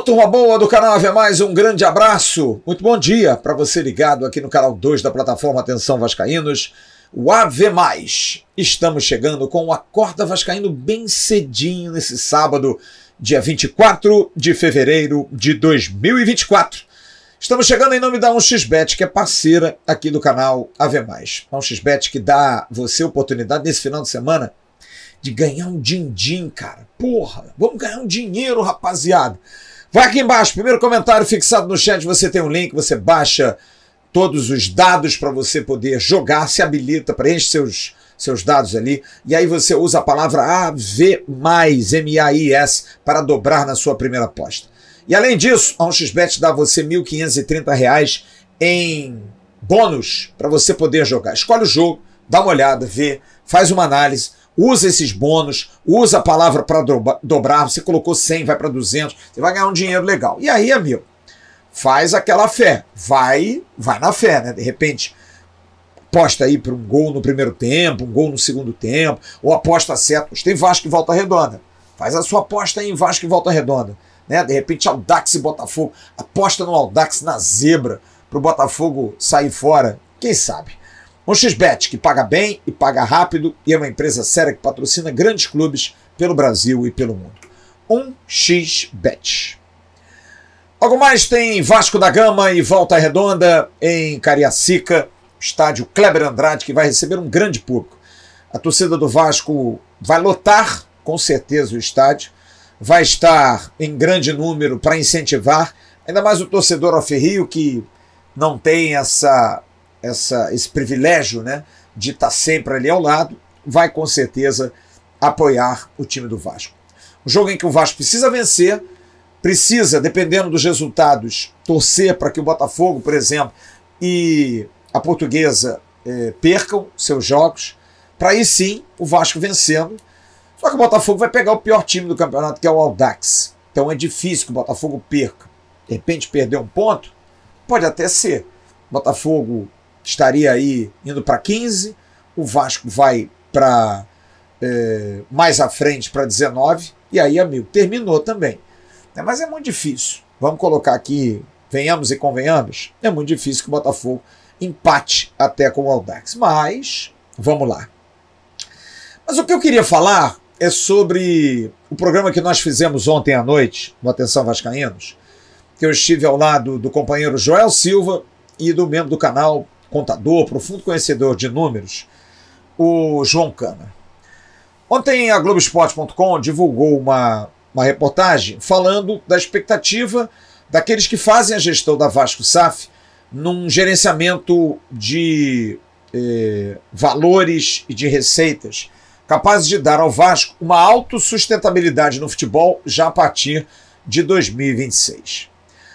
turma boa do canal Ave Mais, um grande abraço, muito bom dia para você ligado aqui no canal 2 da plataforma Atenção Vascaínos, o Ave Mais. Estamos chegando com o Acorda Vascaíno bem cedinho nesse sábado, dia 24 de fevereiro de 2024. Estamos chegando em nome da 1xBet, que é parceira aqui do canal Ave Mais. A 1xBet que dá você a oportunidade nesse final de semana de ganhar um din-din, cara. Porra, vamos ganhar um dinheiro, rapaziada. Vai aqui embaixo, primeiro comentário fixado no chat, você tem um link, você baixa todos os dados para você poder jogar, se habilita, preenche seus dados ali, e aí você usa a palavra AV+, M-A-I-S, para dobrar na sua primeira aposta. E além disso, a 1xBet dá a você R$ 1.530 em bônus para você poder jogar. Escolhe o jogo, dá uma olhada, vê, faz uma análise, usa esses bônus, usa a palavra para dobrar, você colocou 100, vai para 200, você vai ganhar um dinheiro legal. E aí, amigo, faz aquela fé, vai na fé, né? De repente, aposta aí para um gol no primeiro tempo, um gol no segundo tempo, ou aposta certo. Tem Vasco e Volta Redonda, faz a sua aposta aí em Vasco e Volta Redonda, né? De repente, Audax e Botafogo, aposta no Audax na zebra, para o Botafogo sair fora, quem sabe? 1xBet, que paga bem e paga rápido, e é uma empresa séria que patrocina grandes clubes pelo Brasil e pelo mundo. 1xBet. Logo mais tem Vasco da Gama e Volta Redonda em Cariacica, estádio Kleber Andrade, que vai receber um grande público. A torcida do Vasco vai lotar, com certeza, o estádio, vai estar em grande número para incentivar, ainda mais o torcedor alferrio, que não tem esse privilégio, né, de estar sempre ali ao lado, vai com certeza apoiar o time do Vasco. Um jogo em que o Vasco precisa vencer, precisa, dependendo dos resultados, torcer para que o Botafogo, por exemplo, e a Portuguesa percam seus jogos, para aí sim o Vasco vencendo. Só que o Botafogo vai pegar o pior time do campeonato, que é o Audax. Então é difícil que o Botafogo perca. De repente perder um ponto, pode até ser. O Botafogo estaria aí indo para 15, o Vasco vai para mais à frente para 19, e aí, amigo, terminou também. Mas é muito difícil. Vamos colocar aqui, venhamos e convenhamos, é muito difícil que o Botafogo empate até com o Audax. Mas, vamos lá. Mas o que eu queria falar é sobre o programa que nós fizemos ontem à noite, no Atenção Vascaínos, que eu estive ao lado do companheiro Joel Silva e do membro do canal, contador, profundo conhecedor de números, o João Cana. Ontem a Globoesporte.com divulgou uma reportagem falando da expectativa daqueles que fazem a gestão da Vasco SAF num gerenciamento de valores e de receitas capazes de dar ao Vasco uma autossustentabilidade no futebol já a partir de 2026.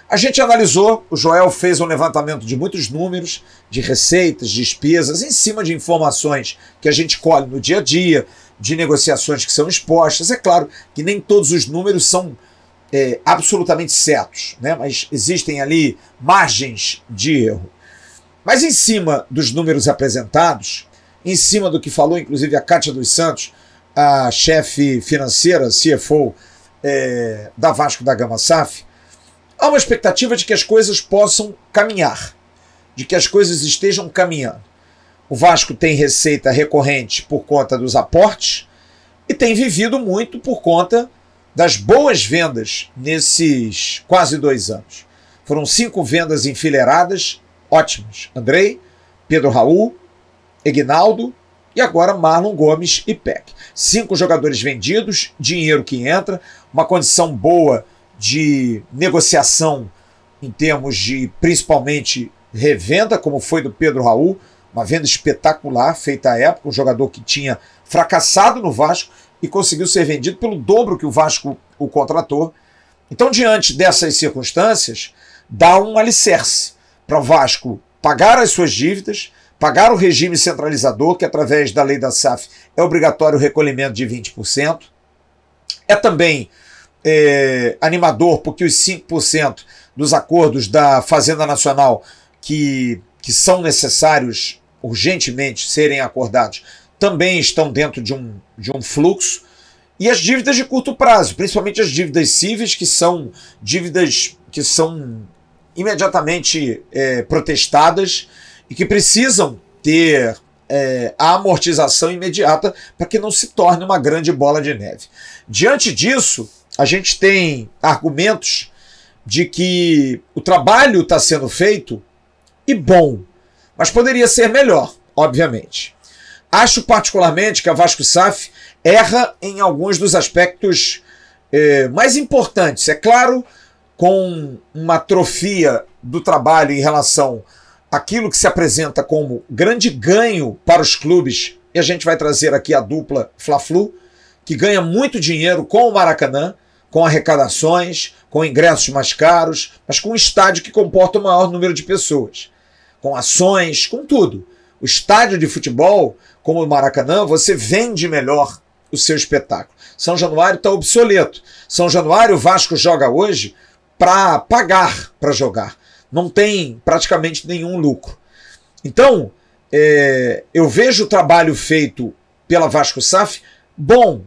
A gente analisou, o Joel fez um levantamento de muitos números, de receitas, despesas, em cima de informações que a gente colhe no dia a dia, de negociações que são expostas. É claro que nem todos os números são absolutamente certos, né? Mas existem ali margens de erro. Mas em cima dos números apresentados, em cima do que falou inclusive a Kátia dos Santos, a chefe financeira, CFO da Vasco da Gama SAF, há uma expectativa de que as coisas possam caminhar, de que as coisas estejam caminhando. O Vasco tem receita recorrente por conta dos aportes e tem vivido muito por conta das boas vendas nesses quase 2 anos. Foram 5 vendas enfileiradas, ótimas. Andrei, Pedro Raul, Egnaldo e agora Marlon Gomes e Peck. 5 jogadores vendidos, dinheiro que entra, uma condição boa de negociação em termos de, principalmente, revenda, como foi do Pedro Raul, uma venda espetacular feita à época, um jogador que tinha fracassado no Vasco e conseguiu ser vendido pelo dobro que o Vasco o contratou. Então, diante dessas circunstâncias, dá um alicerce para o Vasco pagar as suas dívidas, pagar o regime centralizador, que através da lei da SAF é obrigatório o recolhimento de 20%. É também animador, porque os 5% dos acordos da Fazenda Nacional que são necessários urgentemente serem acordados também estão dentro de um fluxo. e as dívidas de curto prazo, principalmente as dívidas cíveis, que são dívidas que são imediatamente protestadas e que precisam ter a amortização imediata para que não se torne uma grande bola de neve. Diante disso, a gente tem argumentos de que o trabalho está sendo feito e bom, mas poderia ser melhor, obviamente. Acho particularmente que a Vasco SAF erra em alguns dos aspectos mais importantes. É claro, com uma atrofia do trabalho em relação àquilo que se apresenta como grande ganho para os clubes, e a gente vai trazer aqui a dupla Fla-Flu, que ganha muito dinheiro com o Maracanã, com arrecadações, com ingressos mais caros, mas com um estádio que comporta o maior número de pessoas, com ações, com tudo. O estádio de futebol, como o Maracanã, você vende melhor o seu espetáculo. São Januário está obsoleto. São Januário, o Vasco joga hoje para pagar para jogar. Não tem praticamente nenhum lucro. Então, eu vejo o trabalho feito pela Vasco SAF bom,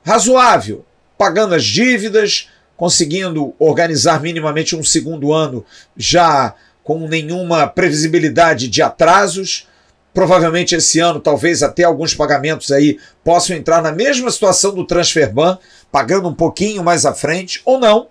razoável, pagando as dívidas, conseguindo organizar minimamente um segundo ano já com nenhuma previsibilidade de atrasos. Provavelmente esse ano, talvez até alguns pagamentos aí possam entrar na mesma situação do Transferban, pagando um pouquinho mais à frente, ou não.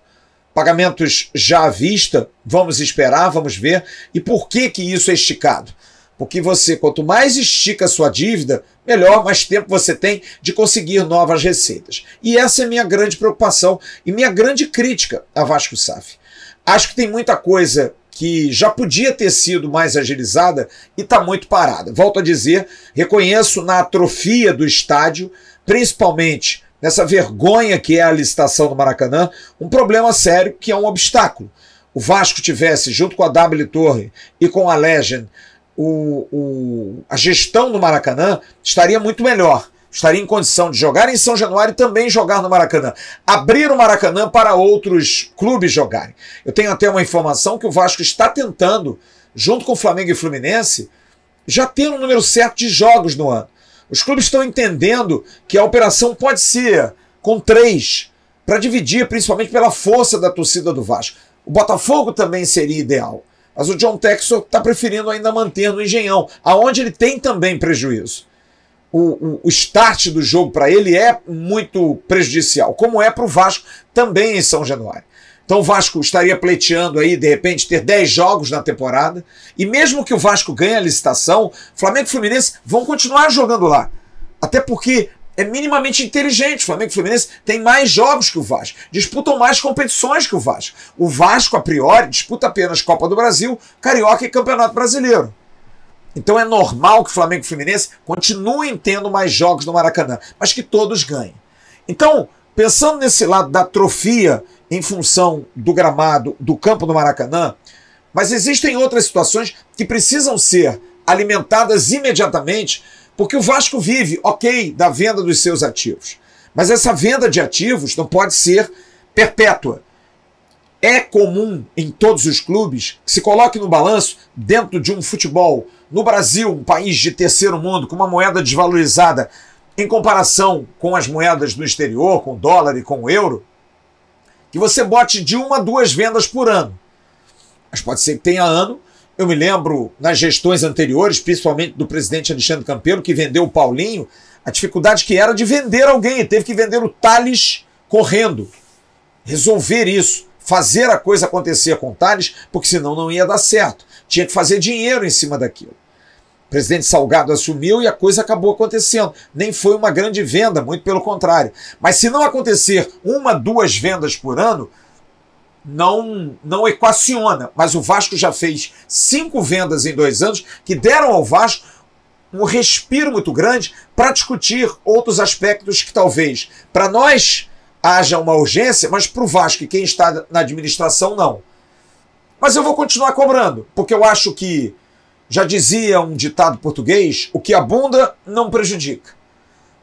Pagamentos já à vista, vamos esperar, vamos ver. E por que que isso é esticado? Porque você, quanto mais estica a sua dívida, melhor, mais tempo você tem de conseguir novas receitas. E essa é minha grande preocupação e minha grande crítica à Vasco SAF. Acho que tem muita coisa que já podia ter sido mais agilizada e está muito parada. Volto a dizer, reconheço na atrofia do estádio, principalmente nessa vergonha que é a licitação do Maracanã, um problema sério que é um obstáculo. O Vasco tivesse, junto com a W Torre e com a Legend, a gestão do Maracanã, estaria muito melhor. Estaria em condição de jogar em São Januário e também jogar no Maracanã. Abrir o Maracanã para outros clubes jogarem. Eu tenho até uma informação que o Vasco está tentando, junto com o Flamengo e Fluminense, já ter um número certo de jogos no ano. Os clubes estão entendendo que a operação pode ser com 3, para dividir, principalmente pela força da torcida do Vasco. O Botafogo também seria ideal. Mas o John Textor está preferindo ainda manter no Engenhão, aonde ele tem também prejuízo. O start do jogo para ele é muito prejudicial, como é para o Vasco também em São Januário. Então o Vasco estaria pleiteando aí, de repente, ter 10 jogos na temporada, e mesmo que o Vasco ganhe a licitação, Flamengo e Fluminense vão continuar jogando lá. Até porque é minimamente inteligente. Flamengo e Fluminense têm mais jogos que o Vasco, disputam mais competições que o Vasco. O Vasco, a priori, disputa apenas Copa do Brasil, Carioca e Campeonato Brasileiro. Então é normal que Flamengo e Fluminense continuem tendo mais jogos no Maracanã, mas que todos ganhem. Então, pensando nesse lado da atrofia em função do gramado do campo do Maracanã, mas existem outras situações que precisam ser alimentadas imediatamente, porque o Vasco vive, ok, da venda dos seus ativos. Mas essa venda de ativos não pode ser perpétua. É comum em todos os clubes que se coloque no balanço, dentro de um futebol, no Brasil, um país de terceiro mundo, com uma moeda desvalorizada em comparação com as moedas do exterior, com o dólar e com o euro, que você bote de 1 a 2 vendas por ano. Mas pode ser que tenha ano. Eu me lembro, nas gestões anteriores, principalmente do presidente Alexandre Campelo, que vendeu o Paulinho, a dificuldade que era de vender alguém. Ele teve que vender o Tales correndo. Resolver isso. Fazer a coisa acontecer com o Tales, porque senão não ia dar certo. Tinha que fazer dinheiro em cima daquilo. O presidente Salgado assumiu e a coisa acabou acontecendo. Nem foi uma grande venda, muito pelo contrário. Mas se não acontecer 1, 2 vendas por ano, não equaciona. Mas o Vasco já fez 5 vendas em 2 anos que deram ao Vasco um respiro muito grande para discutir outros aspectos que talvez para nós haja uma urgência, mas para o Vasco e quem está na administração não. Mas eu vou continuar cobrando, porque eu acho que, já dizia um ditado português, o que abunda não prejudica.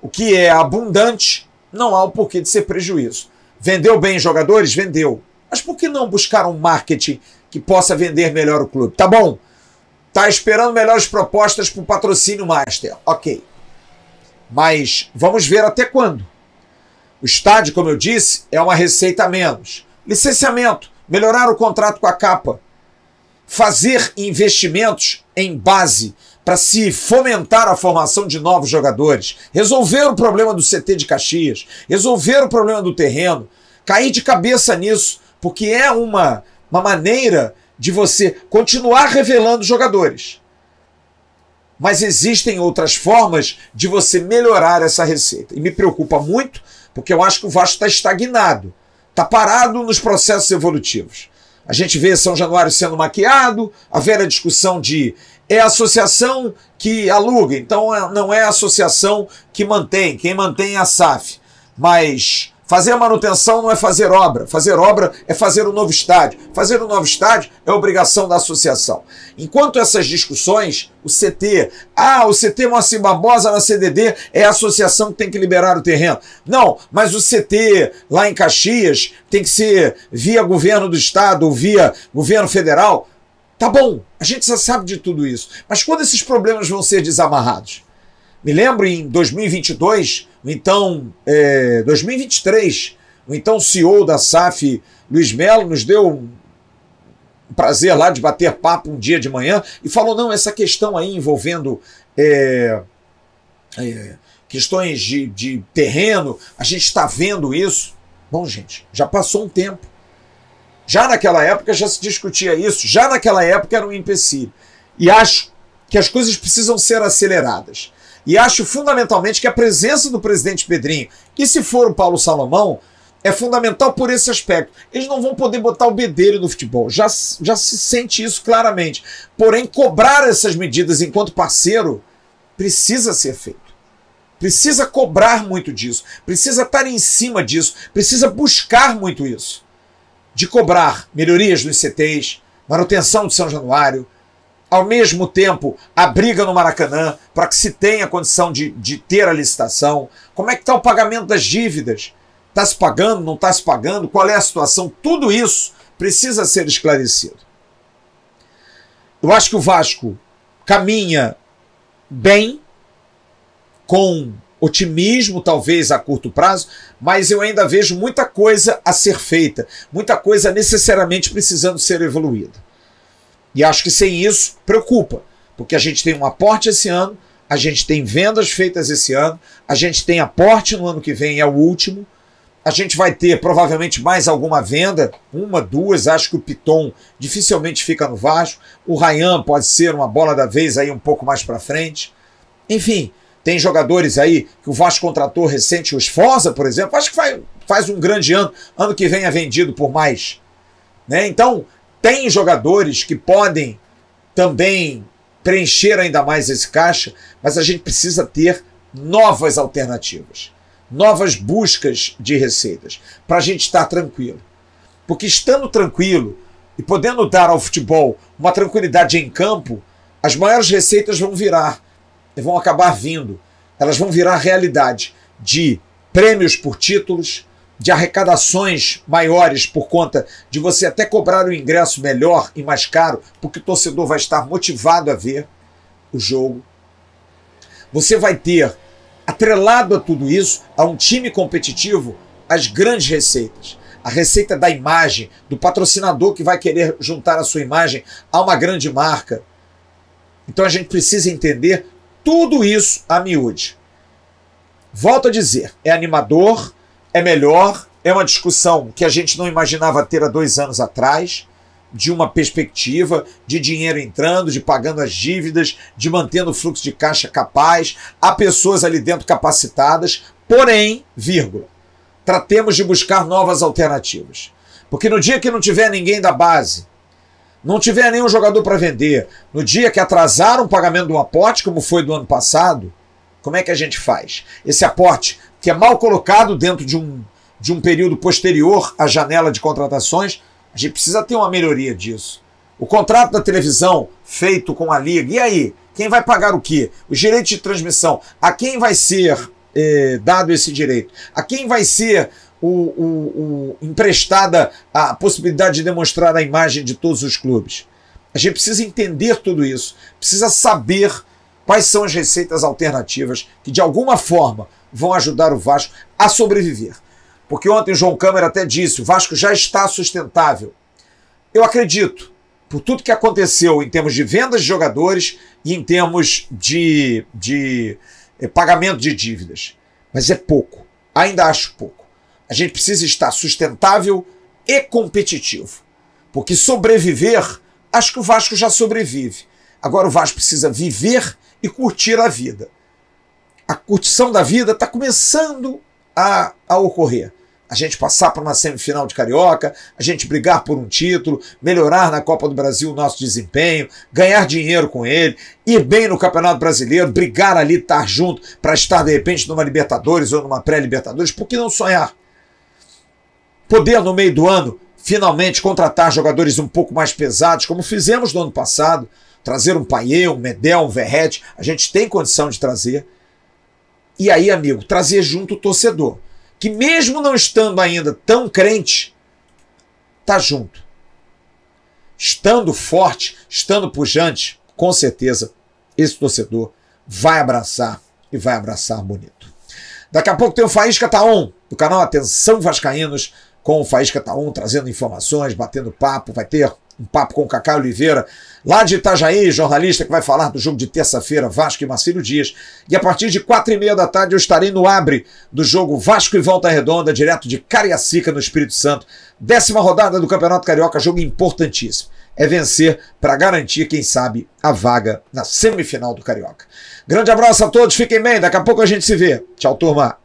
O que é abundante não há o porquê de ser prejuízo. Vendeu bem jogadores? Vendeu. Mas por que não buscar um marketing que possa vender melhor o clube? Tá bom, tá esperando melhores propostas para o patrocínio master. Ok. Mas vamos ver até quando. O estádio, como eu disse, é uma receita a menos. Licenciamento, melhorar o contrato com a capa, fazer investimentos em base para se fomentar a formação de novos jogadores, resolver o problema do CT de Caxias, resolver o problema do terreno, cair de cabeça nisso, porque é uma maneira de você continuar revelando jogadores. Mas existem outras formas de você melhorar essa receita. E me preocupa muito, porque eu acho que o Vasco está estagnado, está parado nos processos evolutivos. A gente vê São Januário sendo maquiado, a velha discussão de é a associação que aluga, então não é a associação que mantém, quem mantém é a SAF. Mas fazer a manutenção não é fazer obra é fazer um novo estádio. Fazer um novo estádio é obrigação da associação. Enquanto essas discussões, o CT Moacir Barbosa na CDD é a associação que tem que liberar o terreno. Não, mas o CT lá em Caxias tem que ser via governo do estado ou via governo federal. Tá bom, a gente já sabe de tudo isso. Mas quando esses problemas vão ser desamarrados? Me lembro em 2022, então 2023, o então CEO da SAF, Luiz Melo, nos deu um prazer lá de bater papo um dia de manhã e falou, não, essa questão aí envolvendo questões de terreno, a gente está vendo isso. Bom, gente, já passou um tempo. Já naquela época já se discutia isso, já naquela época era um empecilho. E acho que as coisas precisam ser aceleradas. E acho fundamentalmente que a presença do presidente Pedrinho, que se for o Paulo Salomão, é fundamental por esse aspecto. Eles não vão poder botar o bedelho no futebol, já se sente isso claramente. Porém, cobrar essas medidas enquanto parceiro precisa ser feito. Precisa cobrar muito disso, precisa estar em cima disso, precisa buscar muito isso. De cobrar melhorias nos CTs, manutenção de São Januário, ao mesmo tempo a briga no Maracanã para que se tenha condição de ter a licitação. Como é que está o pagamento das dívidas? Está se pagando, não está se pagando? Qual é a situação? Tudo isso precisa ser esclarecido. Eu acho que o Vasco caminha bem, com otimismo, talvez a curto prazo, mas eu ainda vejo muita coisa a ser feita, muita coisa necessariamente precisando ser evoluída. E acho que sem isso preocupa, porque a gente tem um aporte esse ano, a gente tem vendas feitas esse ano, a gente tem aporte no ano que vem, é o último, a gente vai ter provavelmente mais alguma venda, uma, duas, acho que o Piton dificilmente fica no Vasco, o Ryan pode ser uma bola da vez aí um pouco mais para frente, enfim. Tem jogadores aí que o Vasco contratou recente, o Esforza, por exemplo, acho que faz um grande ano, ano que vem é vendido por mais. Né? Então, tem jogadores que podem também preencher ainda mais esse caixa, mas a gente precisa ter novas alternativas, novas buscas de receitas, para a gente estar tranquilo. Porque estando tranquilo e podendo dar ao futebol uma tranquilidade em campo, as maiores receitas vão acabar vindo, elas vão virar realidade de prêmios por títulos, de arrecadações maiores por conta de você até cobrar o ingresso melhor e mais caro, porque o torcedor vai estar motivado a ver o jogo. Você vai ter, atrelado a tudo isso, a um time competitivo, as grandes receitas. A receita da imagem, do patrocinador que vai querer juntar a sua imagem a uma grande marca. Então a gente precisa entender tudo isso a miúde. Volto a dizer, é animador, é melhor, é uma discussão que a gente não imaginava ter há 2 anos atrás, de uma perspectiva de dinheiro entrando, de pagando as dívidas, de mantendo o fluxo de caixa capaz, há pessoas ali dentro capacitadas, porém, vírgula, tratemos de buscar novas alternativas. Porque no dia que não tiver ninguém da base, não tiver nenhum jogador para vender, no dia que atrasaram o pagamento de um aporte, como foi do ano passado, como é que a gente faz? Esse aporte, que é mal colocado dentro de um período posterior à janela de contratações, a gente precisa ter uma melhoria disso. O contrato da televisão feito com a Liga, e aí? Quem vai pagar o quê? Os direitos de transmissão. A quem vai ser dado esse direito? A quem vai ser emprestada a possibilidade de demonstrar a imagem de todos os clubes? A gente precisa entender tudo isso, precisa saber quais são as receitas alternativas que de alguma forma vão ajudar o Vasco a sobreviver. porque ontem o João Câmara até disse, o Vasco já está sustentável. Eu acredito, por tudo que aconteceu em termos de vendas de jogadores e em termos de pagamento de dívidas. Mas é pouco, ainda acho pouco. A gente precisa estar sustentável e competitivo, porque sobreviver, acho que o Vasco já sobrevive. Agora o Vasco precisa viver e curtir a vida. A curtição da vida está começando a ocorrer. A gente passar por uma semifinal de Carioca, a gente brigar por um título, melhorar na Copa do Brasil o nosso desempenho, ganhar dinheiro com ele, ir bem no Campeonato Brasileiro, brigar ali, estar junto para estar de repente numa Libertadores ou numa pré-Libertadores. Por que não sonhar? Poder no meio do ano finalmente contratar jogadores um pouco mais pesados, como fizemos no ano passado, trazer um Payet, um Medel, um Verratti, a gente tem condição de trazer. E aí, amigo, trazer junto o torcedor, que mesmo não estando ainda tão crente, tá junto. Estando forte, estando pujante, com certeza, esse torcedor vai abraçar e vai abraçar bonito. Daqui a pouco tem o Faísca Tá On, do canal Atenção Vascaínos, com o Faísca Tá On, trazendo informações, batendo papo, vai ter um papo com o Cacá Oliveira, lá de Itajaí, jornalista que vai falar do jogo de terça-feira, Vasco e Marcílio Dias. E a partir de 4h30 da tarde eu estarei no abre do jogo Vasco e Volta Redonda, direto de Cariacica, no Espírito Santo. 10ª rodada do Campeonato Carioca, jogo importantíssimo. É vencer para garantir, quem sabe, a vaga na semifinal do Carioca. Grande abraço a todos, fiquem bem, daqui a pouco a gente se vê. Tchau, turma.